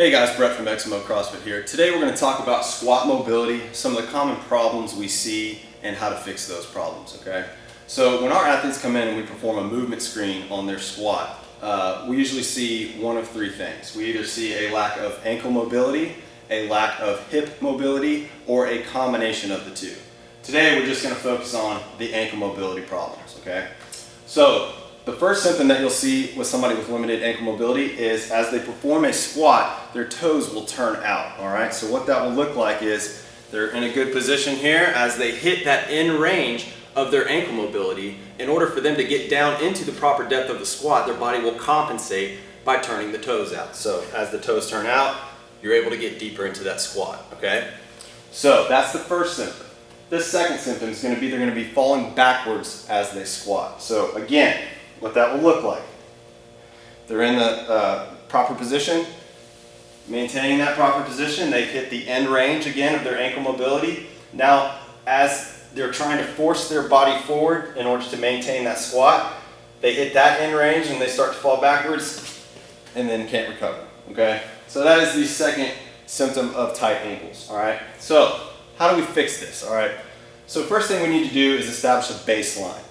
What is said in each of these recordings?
Hey guys, Brett from Eximo CrossFit here. Today we're going to talk about squat mobility, some of the common problems we see, and how to fix those problems, okay? So when our athletes come in and we perform a movement screen on their squat, we usually see one of three things. We either see a lack of ankle mobility, a lack of hip mobility, or a combination of the two. Today we're just going to focus on the ankle mobility problems, okay? So the first symptom that you'll see with somebody with limited ankle mobility is as they perform a squat, their toes will turn out, all right? So what that will look like is they're in a good position here. As they hit that end range of their ankle mobility, in order for them to get down into the proper depth of the squat, their body will compensate by turning the toes out. So as the toes turn out, you're able to get deeper into that squat, okay? So that's the first symptom. This second symptom is going to be they're going to be falling backwards as they squat. So again, what that will look like. They're in the proper position, maintaining that proper position. They've hit the end range again of their ankle mobility. Now, as they're trying to force their body forward in order to maintain that squat, they hit that end range and they start to fall backwards and then can't recover, okay? So that is the second symptom of tight ankles, all right? So how do we fix this, all right? So first thing we need to do is establish a baseline.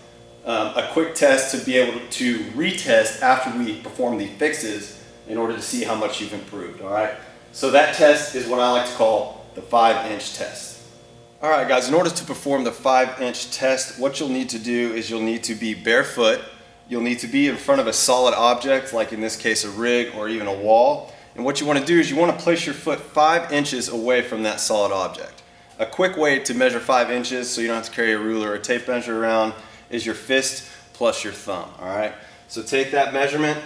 A quick test to be able to retest after we perform the fixes in order to see how much you've improved, all right? So that test is what I like to call the 5-inch test. All right, guys, in order to perform the 5-inch test, what you'll need to do is you'll need to be barefoot. You'll need to be in front of a solid object, like in this case a rig or even a wall. And what you want to do is you want to place your foot 5 inches away from that solid object. A quick way to measure 5 inches so you don't have to carry a ruler or a tape measure around is your fist plus your thumb, all right? So take that measurement,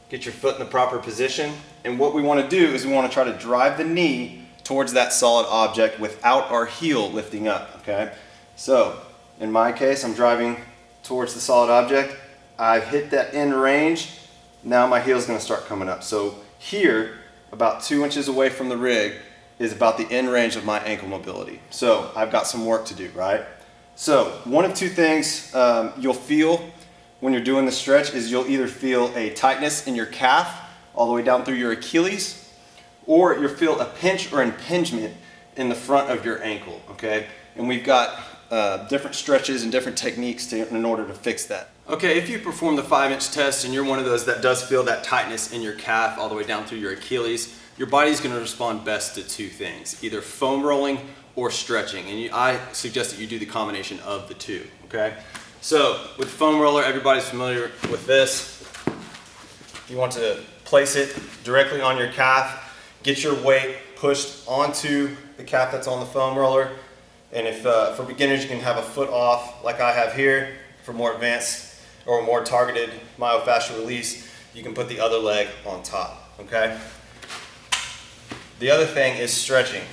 get your foot in the proper position, and what we want to do is we want to try to drive the knee towards that solid object without our heel lifting up, okay? So in my case, I'm driving towards the solid object. I've hit that end range. Now my heel is going to start coming up. So here, about 2 inches away from the rig, is about the end range of my ankle mobility. So I've got some work to do, right? So one of two things you'll feel when you're doing the stretch is you'll either feel a tightness in your calf all the way down through your Achilles, or you'll feel a pinch or impingement in the front of your ankle, okay? And we've got different stretches and different techniques in order to fix that. Okay, if you perform the 5-inch test and you're one of those that does feel that tightness in your calf all the way down through your Achilles, your body's going to respond best to two things, either foam rolling or stretching, and I suggest that you do the combination of the two, okay? So with foam roller, everybody's familiar with this. You want to place it directly on your calf, get your weight pushed onto the calf that's on the foam roller, and if for beginners you can have a foot off like I have here. For more advanced or more targeted myofascial release, you can put the other leg on top, okay? The other thing is stretching.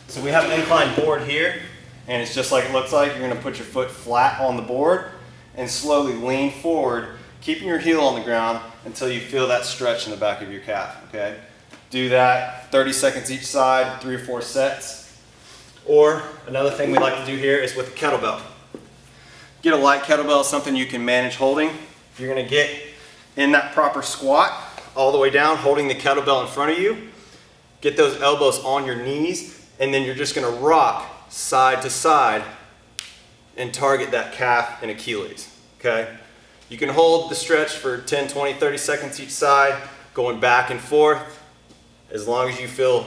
So we have an inclined board here, and it's just like it looks like. You're going to put your foot flat on the board and slowly lean forward, keeping your heel on the ground until you feel that stretch in the back of your calf, okay? Do that 30 seconds each side, 3 or 4 sets. Or another thing we like to do here is with a kettlebell. Get a light kettlebell, something you can manage holding. You're going to get in that proper squat all the way down, holding the kettlebell in front of you. Get those elbows on your knees, and then you're just going to rock side to side and target that calf and Achilles, okay? You can hold the stretch for 10, 20, 30 seconds each side, going back and forth, as long as you feel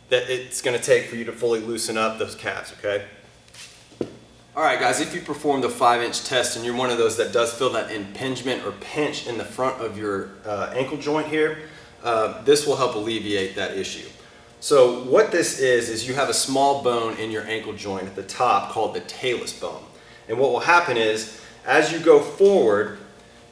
that it's going to take for you to fully loosen up those calves, okay? All right, guys, if you perform the 5-inch test and you're one of those that does feel that impingement or pinch in the front of your ankle joint here, this will help alleviate that issue. So what this is you have a small bone in your ankle joint at the top called the talus bone. And what will happen is, as you go forward,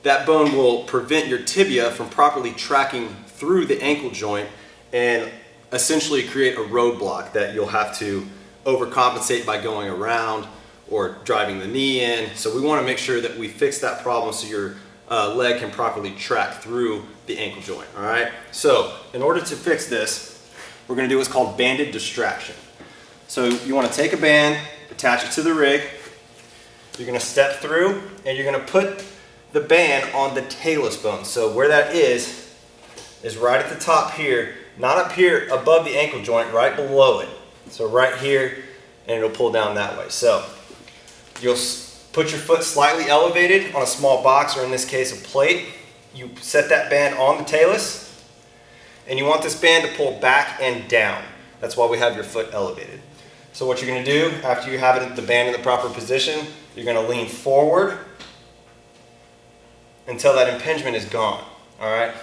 that bone will prevent your tibia from properly tracking through the ankle joint and essentially create a roadblock that you'll have to overcompensate by going around or driving the knee in. So we want to make sure that we fix that problem so your leg can properly track through the ankle joint, all right? So in order to fix this, we're going to do what's called banded distraction. So you want to take a band, attach it to the rig, you're going to step through, and you're going to put the band on the talus bone. So where that is right at the top here not up here above the ankle joint, right below it. So right here, and it'll pull down that way. So you'll put your foot slightly elevated on a small box, or in this case a plate. You set that band on the talus, and you want this band to pull back and down. That's why we have your foot elevated. So what you're going to do after you have the band in the proper position, you're going to lean forward until that impingement is gone. All right?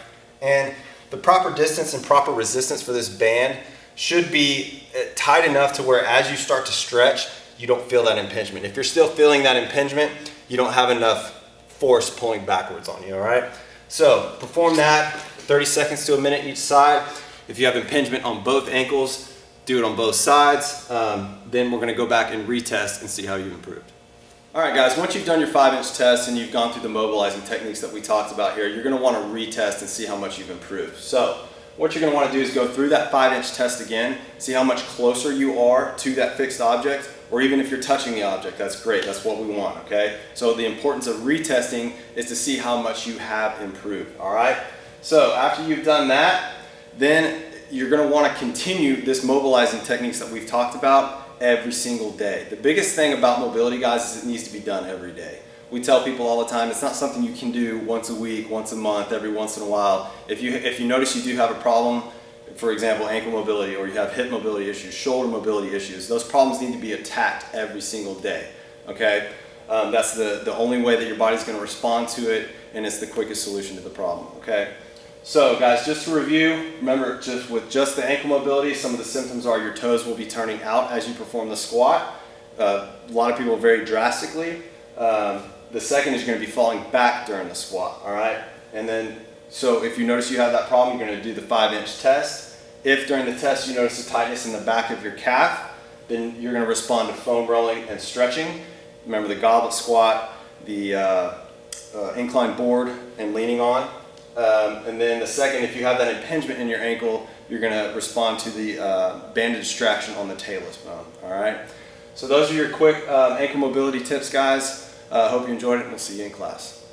And the proper distance and proper resistance for this band should be tight enough to where as you start to stretch, you don't feel that impingement. If you're still feeling that impingement, you don't have enough force pulling backwards on you, all right? So perform that 30 seconds to a minute each side. If you have impingement on both ankles, do it on both sides. Then we're gonna go back and retest and see how you've improved. All right, guys, once you've done your 5-inch test and you've gone through the mobilizing techniques that we talked about here, you're gonna wanna retest and see how much you've improved. So what you're gonna wanna do is go through that 5-inch test again, see how much closer you are to that fixed object, or even if you're touching the object, that's great, that's what we want, okay? So the importance of retesting is to see how much you have improved, all right? So after you've done that, then you're gonna wanna continue this mobilizing techniques that we've talked about every single day. The biggest thing about mobility, guys, is it needs to be done every day. We tell people all the time, it's not something you can do once a week, once a month, every once in a while. If you notice you do have a problem, for example, ankle mobility, or you have hip mobility issues, shoulder mobility issues, those problems need to be attacked every single day, okay? That's the only way that your body's gonna respond to it, and it's the quickest solution to the problem, okay? So guys, just to review, remember with just the ankle mobility, some of the symptoms are your toes will be turning out as you perform the squat. A lot of people very drastically. The second is you're gonna be falling back during the squat, all right? And then, so if you notice you have that problem, you're gonna do the 5-inch test. If during the test you notice a tightness in the back of your calf, then you're gonna respond to foam rolling and stretching. Remember the goblet squat, the incline board and leaning on. And then the second, if you have that impingement in your ankle, you're gonna respond to the bandage distraction on the talus bone, all right? So those are your quick ankle mobility tips, guys. Hope you enjoyed it, and we'll see you in class.